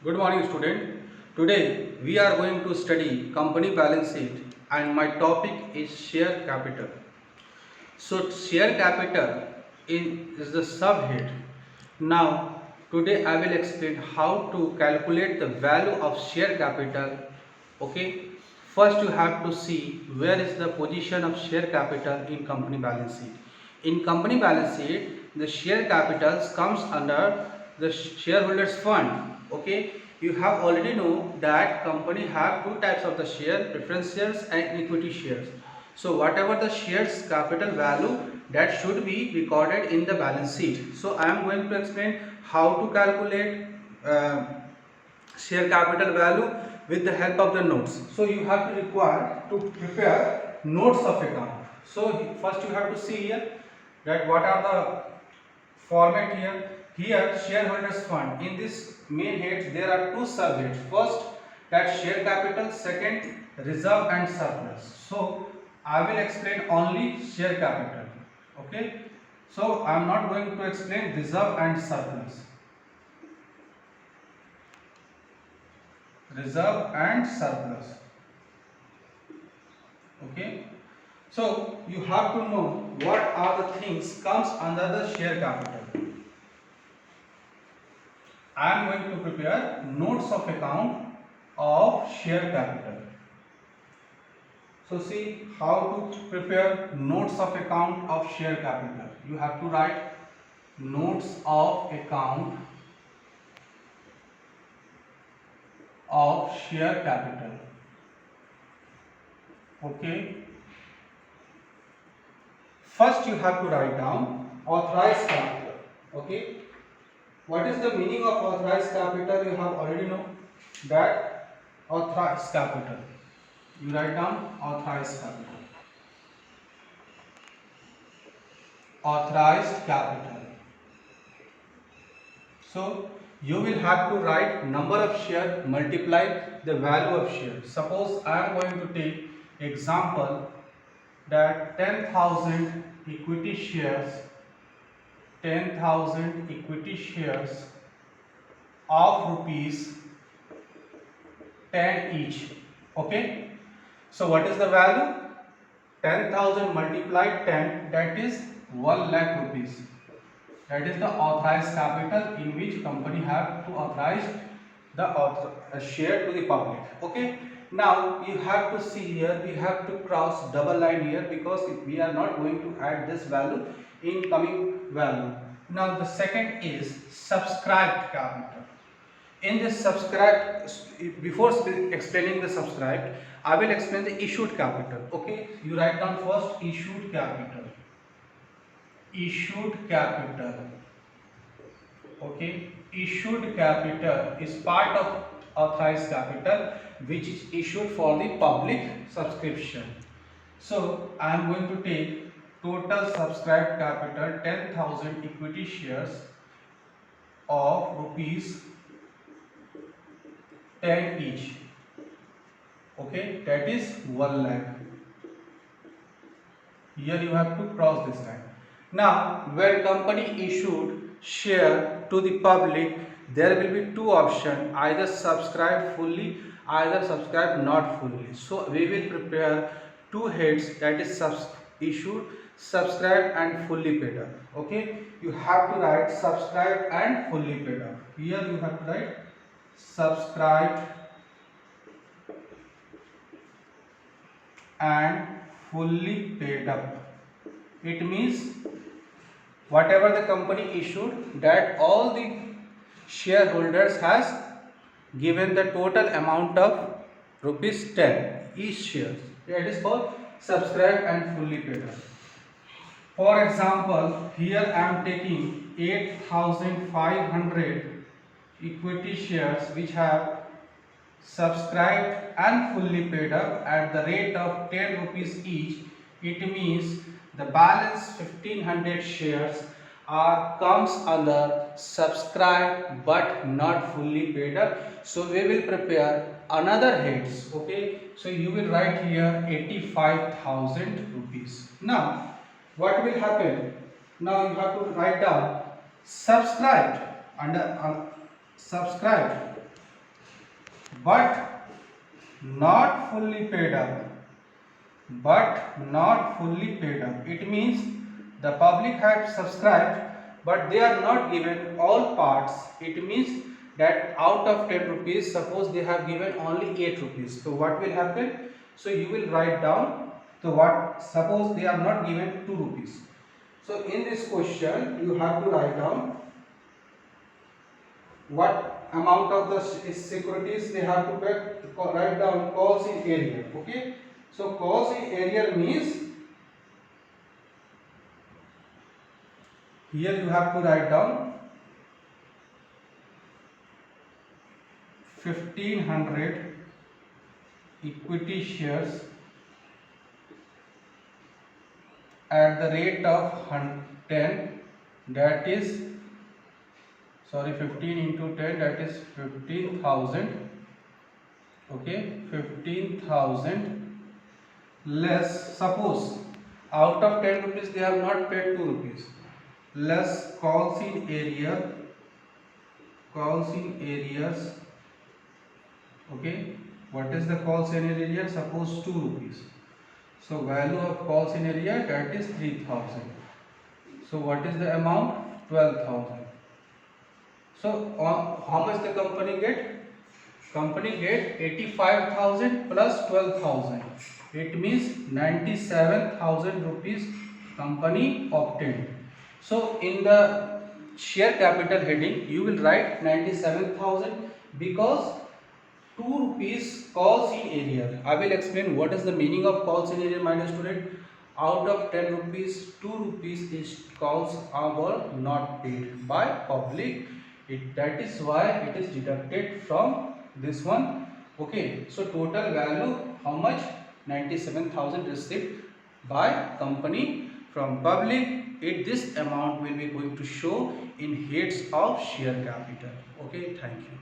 Good morning, student. Today we are going to study company balance sheet and my topic is share capital. So share capital is the subhead. Now today I will explain how to calculate the value of share capital. Okay. First you have to see where is the position of share capital in company balance sheet. In company balance sheet, the share capital comes under the shareholders fund. Okay. You have already know that company have two types of the share, preference shares and equity shares. So whatever the shares capital value that should be recorded in the balance sheet. So I am going to explain how to calculate uh, share capital value with the help of the notes. So you have to require to prepare notes of account. So first you have to see here that what are the format here. Here shareholders fund. In this main heads there are two subheads. First that share capital, second reserve and surplus. So I will explain only share capital. Okay. So I am not going to explain reserve and surplus. Reserve and surplus. Okay. So you have to know what are the things comes under the share capital. I am going to prepare notes of account of share capital. So see how to prepare notes of account of share capital. You have to write notes of account of share capital. Okay. First you have to write down authorized capital. Okay. What is the meaning of authorized capital? You have already know that authorized capital. You write down authorized capital. Authorized capital. So you will have to write number of share multiply the value of share. Suppose I am going to take example that 10,000 equity shares, 10,000 equity shares of rupees 10 each. Okay. So what is the value? 10,000 multiplied 10, that is 1 lakh rupees. That is the authorized capital in which company have to authorize the share to the public. Okay. Now you have to see here, we have to cross double line here because we are not going to add this value in coming value. Now the second is subscribed capital. In this subscribed, before explaining the subscribed, I will explain the issued capital. Okay. You write down first issued capital. Issued capital. Okay. Issued capital is part of authorized capital which is issued for the public subscription. So I am going to take total subscribed capital 10,000 equity shares of rupees 10 each. Okay, that is 1 lakh. Here you have to cross this line. Now, when company issued share to the public, there will be two options: either subscribe fully, either subscribe not fully. So we will prepare two heads, that is issued, subscribed and fully paid up. Okay, you have to write subscribed and fully paid up. Here you have to write subscribed and fully paid up. It means whatever the company issued, that all the shareholders has given the total amount of rupees 10 each share. That is called subscribed and fully paid up. For example, here I am taking 8,500 equity shares which have subscribed and fully paid up at the rate of 10 rupees each. It means the balance 1500 shares are comes under subscribed but not fully paid up. So we will prepare another heads. Okay, so you will write here 85,000 rupees. Now what will happen? Now you have to write down subscribed under subscribed but not fully paid up. But not fully paid up. It means the public had subscribed, but they are not given all parts. It means that out of 10 rupees, suppose they have given only 8 rupees. So what will happen? So you will write down. So what? Suppose they are not given 2 rupees. So in this question, you have to write down what amount of the securities they have to pay. Write down calls in area. Okay. So calls in area means here you have to write down 1500 equity shares at the rate of 10, that is, sorry, 15 into 10, that is 15,000. Okay, 15,000 less, suppose out of 10 rupees they have not paid 2 rupees, less calls in area, calls in areas. Okay, what is the calls in area? Suppose 2 rupees. So value of calls in area, that is 3,000. So what is the amount? 12,000. So how much the company get? Company get 85,000 plus 12,000. It means 97,000 rupees company obtained. So in the share capital heading, you will write 97,000 because 2 rupees calls in area. I will explain what is the meaning of calls in area, my dear student. Out of 10 rupees, 2 rupees is calls are not paid by public. That is why it is deducted from this one. Okay, so total value how much? 97,000 received by company from public. This amount will be going to show in heads of share capital. Okay, thank you.